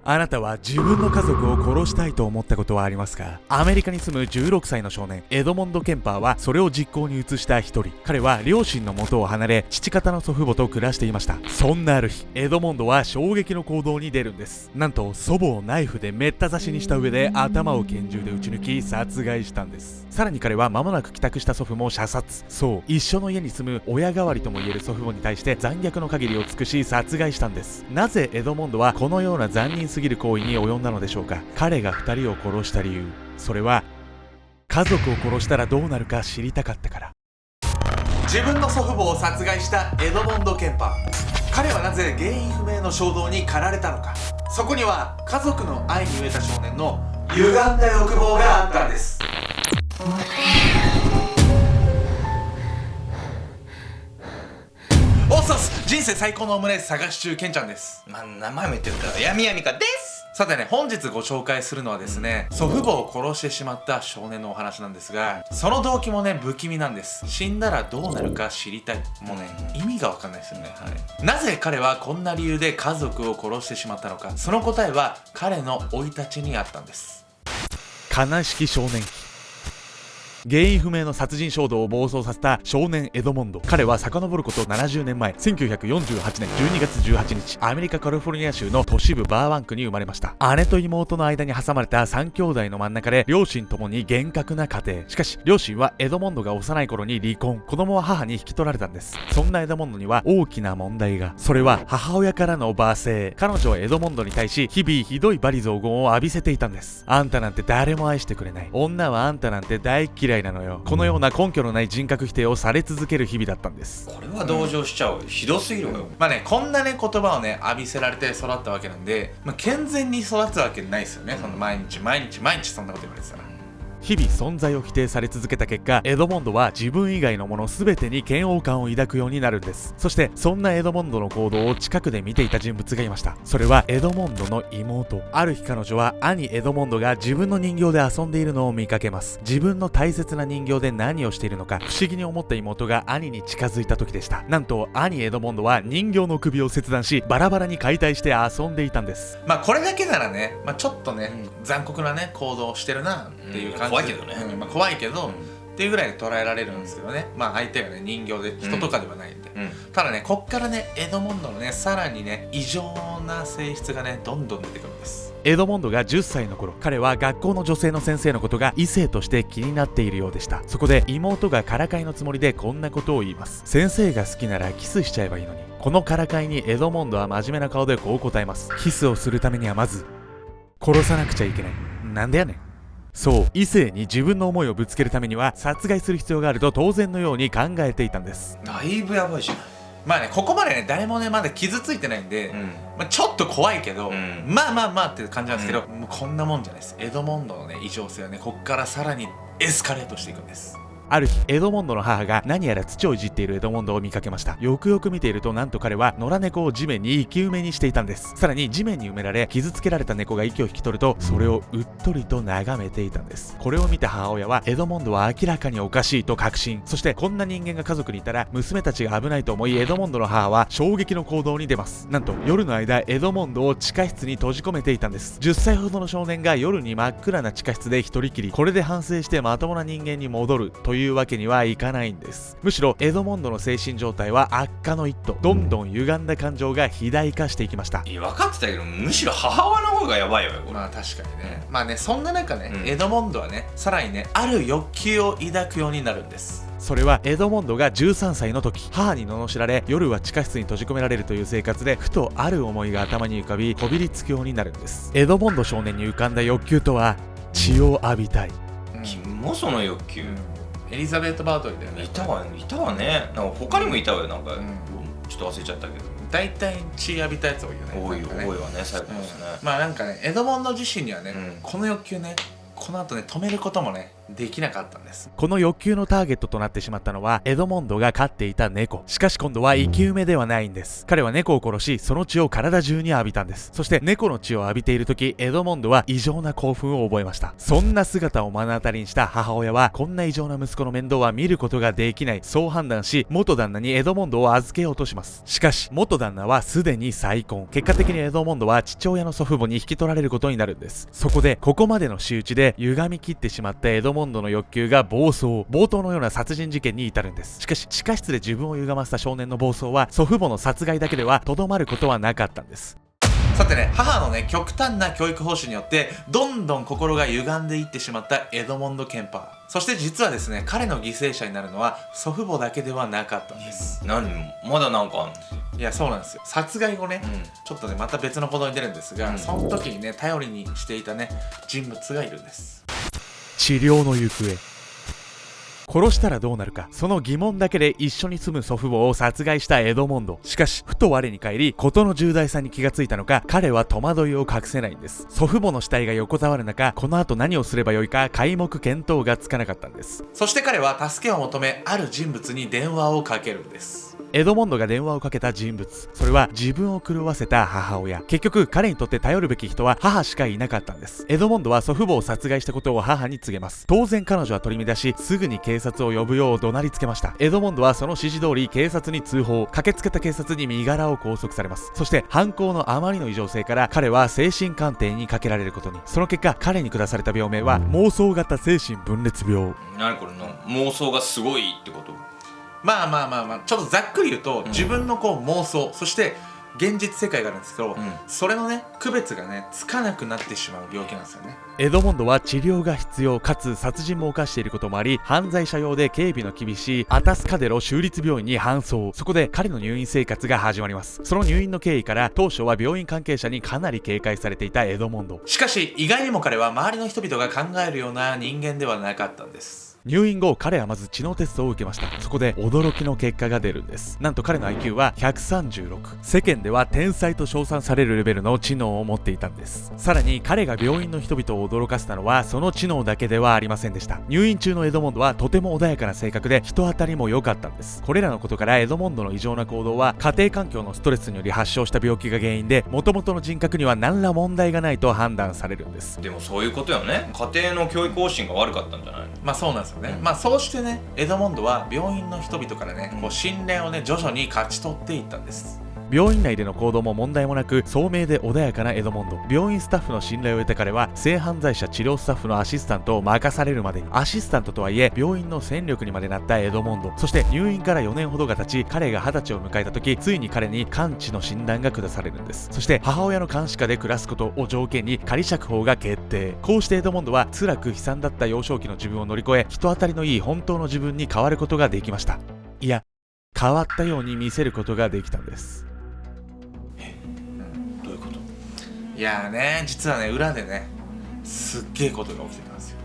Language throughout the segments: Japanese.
あなたは自分の家族を殺したいと思ったことはありますか？アメリカに住む16歳の少年エドモンド・ケンパーはそれを実行に移した一人。彼は両親の元を離れ父方の祖父母と暮らしていました。そんなある日、エドモンドは衝撃の行動に出るんです。なんと祖母をナイフでめった刺しにした上で頭を拳銃で撃ち抜き殺害したんです。さらに彼は間もなく帰宅した祖父も射殺。そう、一緒の家に住む親代わりともいえる祖父母に対して残虐の限りを尽くし殺害したんです。なぜエドモンドはこのような残忍すぎる行為に及んだのでしょうか？彼が2人を殺した理由、それは家族を殺したらどうなるか知りたかったから。自分の祖父母を殺害したエドモンド・ケンパー。彼はなぜ原因不明の衝動に駆られたのか。そこには家族の愛に飢えた少年の歪んだ欲望があったんです。おっさす、人生最高のオムライス探し中ケンちゃんです。名前も言ってるからやみやみかです。さてね、本日ご紹介するのはですね、祖父母を殺してしまった少年のお話なんですが、その動機もね、不気味なんです。死んだらどうなるか知りたい。もうね、意味がわかんないですよね。はい。なぜ彼はこんな理由で家族を殺してしまったのか。その答えは彼の生い立ちにあったんです。悲しき少年期。原因不明の殺人衝動を暴走させた少年エドモンド。彼は遡ること70年前、1948年12月18日、アメリカカリフォルニア州の都市部バーワンクに生まれました。姉と妹の間に挟まれた3兄弟の真ん中で、両親ともに厳格な家庭。しかし、両親はエドモンドが幼い頃に離婚。子供は母に引き取られたんです。そんなエドモンドには大きな問題が。それは母親からの罵声。彼女はエドモンドに対し、日々ひどい罵詈雑言を浴びせていたんです。あんたなんて誰も愛してくれない。女はあんたなんて大嫌いなのよ。このような根拠のない人格否定をされ続ける日々だったんです。これは同情しちゃう。ひどすぎるわよ。まあね、こんなね言葉をね浴びせられて育ったわけなんで、健全に育つわけないですよね。その毎日そんなこと言われてたら。日々存在を否定され続けた結果、エドモンドは自分以外のもの全てに嫌悪感を抱くようになるんです。そしてそんなエドモンドの行動を近くで見ていた人物がいました。それはエドモンドの妹。ある日彼女は兄エドモンドが自分の人形で遊んでいるのを見かけます。自分の大切な人形で何をしているのか不思議に思った妹が兄に近づいた時でした。なんと兄エドモンドは人形の首を切断しバラバラに解体して遊んでいたんです。これだけならね、ちょっとね、残酷なね行動をしてるなっていう感じ、怖いけどね、怖いけど、っていうぐらいで捉えられるんですけどね。相手がね人形で人とかではないんで、ただねこっからねエドモンドのねさらにね異常な性質がねどんどん出てくるんです。エドモンドが10歳の頃、彼は学校の女性の先生のことが異性として気になっているようでした。そこで妹がからかいのつもりでこんなことを言います。先生が好きならキスしちゃえばいいのに。このからかいにエドモンドは真面目な顔でこう答えます。キスをするためにはまず殺さなくちゃいけない。なんでやねん。そう、異性に自分の思いをぶつけるためには殺害する必要があると当然のように考えていたんです。だいぶやばいじゃん。ここまでね誰もねまだ傷ついてないんで、ちょっと怖いけど、まあっていう感じなんですけど、もうこんなもんじゃないです。エドモンドのね異常性はねこっからさらにエスカレートしていくんです。ある日、エドモンドの母が何やら土をいじっているエドモンドを見かけました。よくよく見ていると、なんと彼は野良猫を地面に生き埋めにしていたんです。さらに地面に埋められ傷つけられた猫が息を引き取ると、それをうっとりと眺めていたんです。これを見た母親はエドモンドは明らかにおかしいと確信。そしてこんな人間が家族にいたら娘たちが危ないと思い、エドモンドの母は衝撃の行動に出ます。なんと夜の間エドモンドを地下室に閉じ込めていたんです。10歳ほどの少年が夜に真っ暗な地下室で一人きり。これで反省してまともな人間に戻るというわけにはいかないんです。むしろエドモンドの精神状態は悪化の一途。どんどん歪んだ感情が肥大化していきました。分かってたけど、むしろ母親の方がやばいわよ。確かにね、そんな中ね、エドモンドはねさらにねある欲求を抱くようになるんです。それはエドモンドが13歳の時、母に罵られ夜は地下室に閉じ込められるという生活で、ふとある思いが頭に浮かびこびりつくようになるんです。エドモンド少年に浮かんだ欲求とは血を浴びたい。君もその欲求、エリザベート・バートリーだよね。いたわね。なんか他にもいたわよ。なんか、ちょっと忘れちゃったけど、大体血浴びたやつ多いよね。多いわね、最後ですね。エドモンド自身にはね、この欲求ねこの後ね止めることもねできなかったんです。この欲求のターゲットとなってしまったのはエドモンドが飼っていた猫。しかし今度は生き埋めではないんです。彼は猫を殺し、その血を体中に浴びたんです。そして猫の血を浴びている時、エドモンドは異常な興奮を覚えました。そんな姿を目の当たりにした母親は、こんな異常な息子の面倒は見ることができない、そう判断し、元旦那にエドモンドを預けようとします。しかし元旦那はすでに再婚。結果的にエドモンドは父親の祖父母に引き取られることになるんです。そこでここまでの仕打ちで歪み切ってしまったエドモンドの欲求が暴走、冒頭のような殺人事件に至るんです。しかし地下室で自分を歪ませた少年の暴走は祖父母の殺害だけではとどまることはなかったんです。さてね、母のね極端な教育方針によってどんどん心が歪んでいってしまったエドモンド・ケンパー。そして実はですね、彼の犠牲者になるのは祖父母だけではなかったんです。何まだなんかあんの？いや、そうなんですよ。殺害後ね、ちょっとねまた別の報道に出るんですが、その時にね頼りにしていたね人物がいるんです。治療の行方。殺したらどうなるか、その疑問だけで一緒に住む祖父母を殺害したエドモンド。しかしふと我に返り、事の重大さに気がついたのか、彼は戸惑いを隠せないんです。祖父母の死体が横たわる中、この後何をすればよいか皆目見当がつかなかったんです。そして彼は助けを求め、ある人物に電話をかけるんです。エドモンドが電話をかけた人物、それは自分を狂わせた母親。結局彼にとって頼るべき人は母しかいなかったんです。エドモンドは祖父母を殺害したことを母に告げます。当然彼女は取り乱し、すぐに警察を呼ぶよう怒鳴りつけました。エドモンドはその指示通り警察に通報。駆けつけた警察に身柄を拘束されます。そして犯行のあまりの異常性から彼は精神鑑定にかけられることに。その結果彼に下された病名は妄想型精神分裂病。何これの妄想がすごいってこと？まあちょっとざっくり言うと、自分のこう妄想、そして現実世界があるんですけど、それのね区別がねつかなくなってしまう病気なんですよね。エドモンドは治療が必要かつ殺人も犯していることもあり、犯罪者用で警備の厳しいアタスカデロ州立病院に搬送。そこで彼の入院生活が始まります。その入院の経緯から当初は病院関係者にかなり警戒されていたエドモンド。しかし意外にも彼は周りの人々が考えるような人間ではなかったんです。入院後彼はまず知能テストを受けました。そこで驚きの結果が出るんです。なんと彼の IQ は136。世間では天才と称賛されるレベルの知能を持っていたんです。さらに彼が病院の人々を驚かせたのはその知能だけではありませんでした。入院中のエドモンドはとても穏やかな性格で人当たりも良かったんです。これらのことからエドモンドの異常な行動は家庭環境のストレスにより発症した病気が原因で、元々の人格には何ら問題がないと判断されるんです。でもそういうことよね。家庭の教育方針が悪かったんじゃないの？まあそうなんですよね。そうしてねエドモンドは病院の人々からねこう信頼をね徐々に勝ち取っていったんです。病院内での行動も問題もなく聡明で穏やかなエドモンド。病院スタッフの信頼を得た彼は性犯罪者治療スタッフのアシスタントを任されるまでに。アシスタントとはいえ病院の戦力にまでなったエドモンド。そして入院から4年ほどが経ち、彼が20歳を迎えた時、ついに彼に完治の診断が下されるんです。そして母親の監視下で暮らすことを条件に仮釈放が決定。こうしてエドモンドは辛く悲惨だった幼少期の自分を乗り越え、人当たりのいい本当の自分に変わることができました。いや、変わったように見せることができたんです。どういうこと？いやーね、実はね裏でねすっげえことが起きてたんですよ。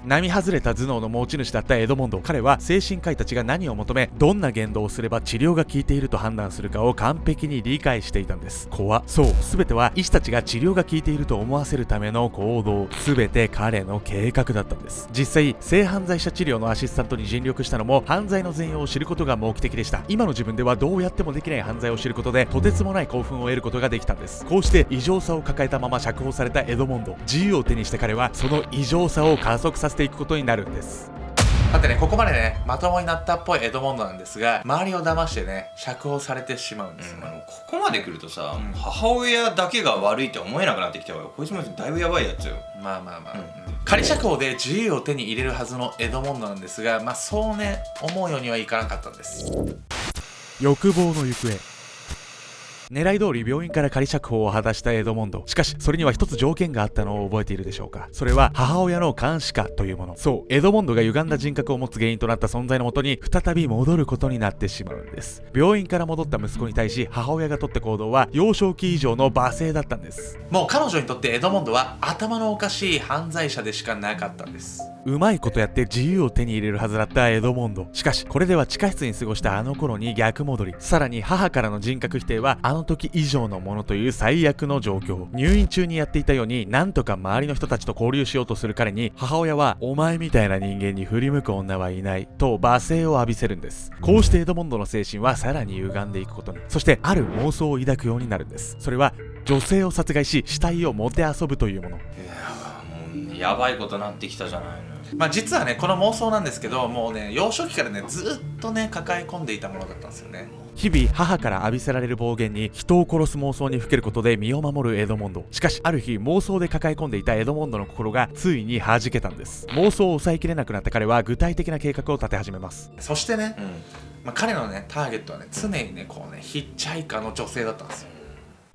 並外れた頭脳の持ち主だったエドモンド。彼は精神科医たちが何を求め、どんな言動をすれば治療が効いていると判断するかを完璧に理解していたんです。そう、全ては医師たちが治療が効いていると思わせるための行動。全て彼の計画だったんです。実際性犯罪者治療のアシスタントに尽力したのも犯罪の全容を知ることが目的でした。今の自分ではどうやってもできない犯罪を知ることでとてつもない興奮を得ることができたんです。こうして異常さを抱えたまま釈放されたエドモンド。自由を手にして彼はその異常さを加速させていくことになるんです。さてね、ここまでねまともになったっぽいエドモンドなんですが、周りを騙してね釈放されてしまうんですよね。ここまで来るとさ、母親だけが悪いって思えなくなってきたわよ。こいつもだいぶやばいやつよ。仮釈放で自由を手に入れるはずのエドモンドなんですが、そうね思うようにはいかなかったんです。欲望の行方。狙い通り病院から仮釈放を果たしたエドモンド。しかしそれには一つ条件があったのを覚えているでしょうか。それは母親の監視下というもの。そう、エドモンドが歪んだ人格を持つ原因となった存在のもとに再び戻ることになってしまうんです。病院から戻った息子に対し母親が取った行動は幼少期以上の罵声だったんです。もう彼女にとってエドモンドは頭のおかしい犯罪者でしかなかったんです。うまいことやって自由を手に入れるはずだったエドモンド。しかしこれでは地下室に過ごしたあの頃に逆戻り。さらに母からの人格否定はあの時以上のものという最悪の状況。入院中にやっていたようになんとか周りの人たちと交流しようとする彼に、母親はお前みたいな人間に振り向く女はいないと罵声を浴びせるんです。こうしてエドモンドの精神はさらに歪んでいくことに、そしてある妄想を抱くようになるんです。それは女性を殺害し死体をもてあそぶというもの。いやもうやばいことなってきたじゃないの。実はねこの妄想なんですけど、もうね幼少期からねずっとね抱え込んでいたものだったんですよね。日々母から浴びせられる暴言に人を殺す妄想にふけることで身を守るエドモンド。しかしある日妄想で抱え込んでいたエドモンドの心がついに弾けたんです。妄想を抑えきれなくなった彼は具体的な計画を立て始めます。そしてね、彼のねターゲットはね常にねこうねヒッチハイカーの女性だったんですよ。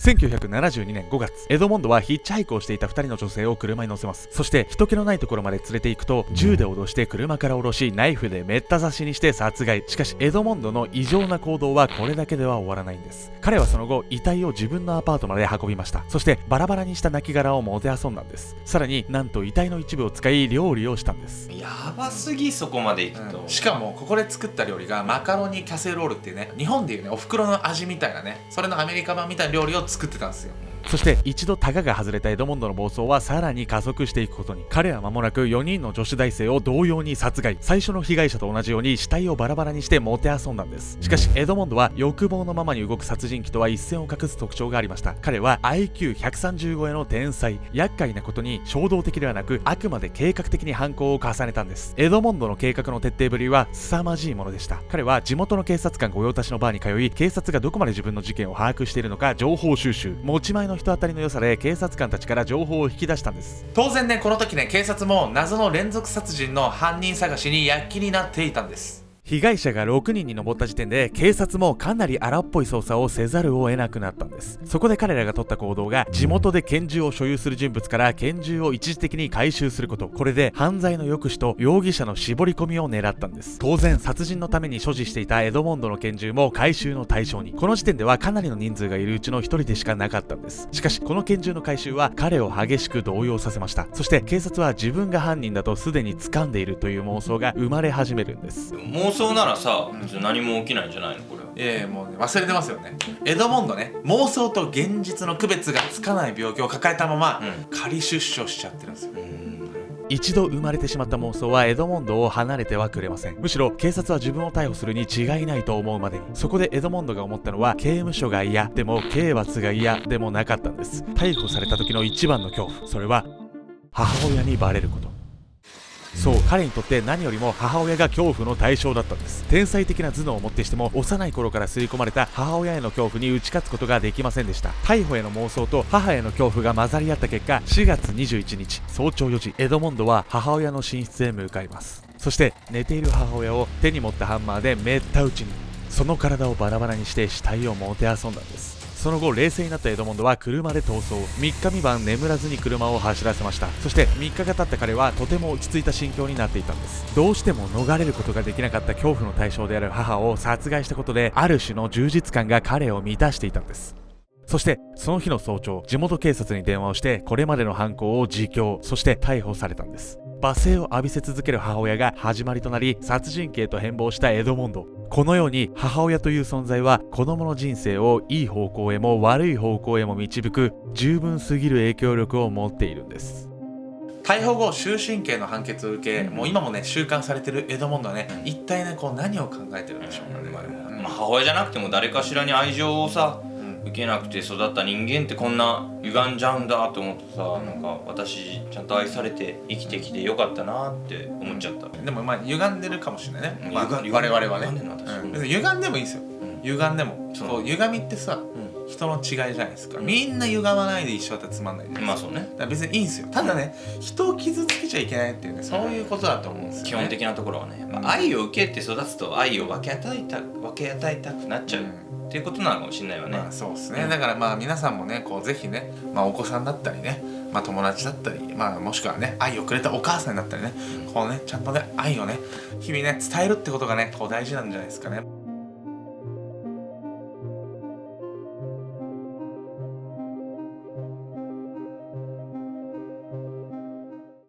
1972年5月、エドモンドはヒッチハイクをしていた2人の女性を車に乗せます。そして人気のないところまで連れて行くと、銃で脅して車から下ろし、ナイフでめった刺しにして殺害。しかしエドモンドの異常な行動はこれだけでは終わらないんです。彼はその後遺体を自分のアパートまで運びました。そしてバラバラにした亡骸をもてあそんだんです。さらになんと遺体の一部を使い料理をしたんです。やばすぎ、そこまでいくと、しかもここで作った料理がマカロニキャセロールっていうね、日本でいうねお袋の味みたいなね、それのアメリカ版みたいな料理を作ってたんですよ。そして一度タガが外れたエドモンドの暴走はさらに加速していくことに。彼は間もなく4人の女子大生を同様に殺害。最初の被害者と同じように死体をバラバラにしてもてあそんだんです。しかしエドモンドは欲望のままに動く殺人鬼とは一線を画す特徴がありました。彼は IQ130 超えの天才。厄介なことに衝動的ではなく、あくまで計画的に犯行を重ねたんです。エドモンドの計画の徹底ぶりは凄まじいものでした。彼は地元の警察官御用達のバーに通い、警察がどこまで自分の事件を把握しているのか情報収集。持ち前の人当たりの良さで警察官たちから情報を引き出したんです。当然ねこの時ね警察も謎の連続殺人の犯人探しに躍起になっていたんです。被害者が6人に上った時点で警察もかなり荒っぽい捜査をせざるを得なくなったんです。そこで彼らが取った行動が、地元で拳銃を所有する人物から拳銃を一時的に回収すること。これで犯罪の抑止と容疑者の絞り込みを狙ったんです。当然殺人のために所持していたエドモンドの拳銃も回収の対象に。この時点ではかなりの人数がいるうちの1人でしかなかったんです。しかしこの拳銃の回収は彼を激しく動揺させました。そして警察は自分が犯人だとすでに掴んでいるという妄想が生まれ始めるんです。妄想ならさ、別に何も起きないんじゃないのこれは。もう、ね、忘れてますよね。エドモンドね、妄想と現実の区別がつかない病気を抱えたまま、仮出所しちゃってるんですよ。一度生まれてしまった妄想はエドモンドを離れてはくれません。むしろ警察は自分を逮捕するに違いないと思うまでに。そこでエドモンドが思ったのは、刑務所が嫌でも刑罰が嫌でもなかったんです。逮捕された時の一番の恐怖、それは母親にバレること。そう、彼にとって何よりも母親が恐怖の対象だったんです。天才的な頭脳をもってしても、幼い頃から刷り込まれた母親への恐怖に打ち勝つことができませんでした。逮捕への妄想と母への恐怖が混ざり合った結果、4月21日早朝4時、エドモンドは母親の寝室へ向かいます。そして寝ている母親を手に持ったハンマーでめった打ちに。その体をバラバラにして死体をもてあそんだんです。その後冷静になったエドモンドは車で逃走。3日3晩眠らずに車を走らせました。そして3日が経った彼はとても落ち着いた心境になっていたんです。どうしても逃れることができなかった恐怖の対象である母を殺害したことで、ある種の充実感が彼を満たしていたんです。そしてその日の早朝、地元警察に電話をしてこれまでの犯行を自供、そして逮捕されたんです。罵声を浴びせ続ける母親が始まりとなり、殺人鬼へと変貌したエドモンド。このように母親という存在は子供の人生をいい方向へも悪い方向へも導く十分すぎる影響力を持っているんです。逮捕後終身刑の判決を受け、もう今もね収監されてるエドモンドはね、一体ねこう何を考えてるんでしょうかね。母親じゃなくても誰かしらに愛情をさ、受けなくて育った人間ってこんな歪んじゃうんだと思ってさ、なんか私ちゃんと愛されて生きてきてよかったなって思っちゃった。でも歪んでるかもしれないね、我々はね。別に歪んでもいいんですよ。歪んでもこう歪みってさ、人の違いじゃないですか。みんな歪まないで一緒だったらつまんないじゃないですか。そうね。だから別にいいんですよ。ただね、人を傷つけちゃいけないっていうね、そういうことだと思うんですよね。基本的なところはね、愛を受けて育つと愛を分け与えたくなっちゃうっていうことなのかもしれないわね。そうですね。だから皆さんもね、こうぜひね、お子さんだったりね、友達だったり、もしくはね愛をくれたお母さんだったりね、こうねちゃんとね愛をね日々ね伝えるってことがねこう大事なんじゃないですかね。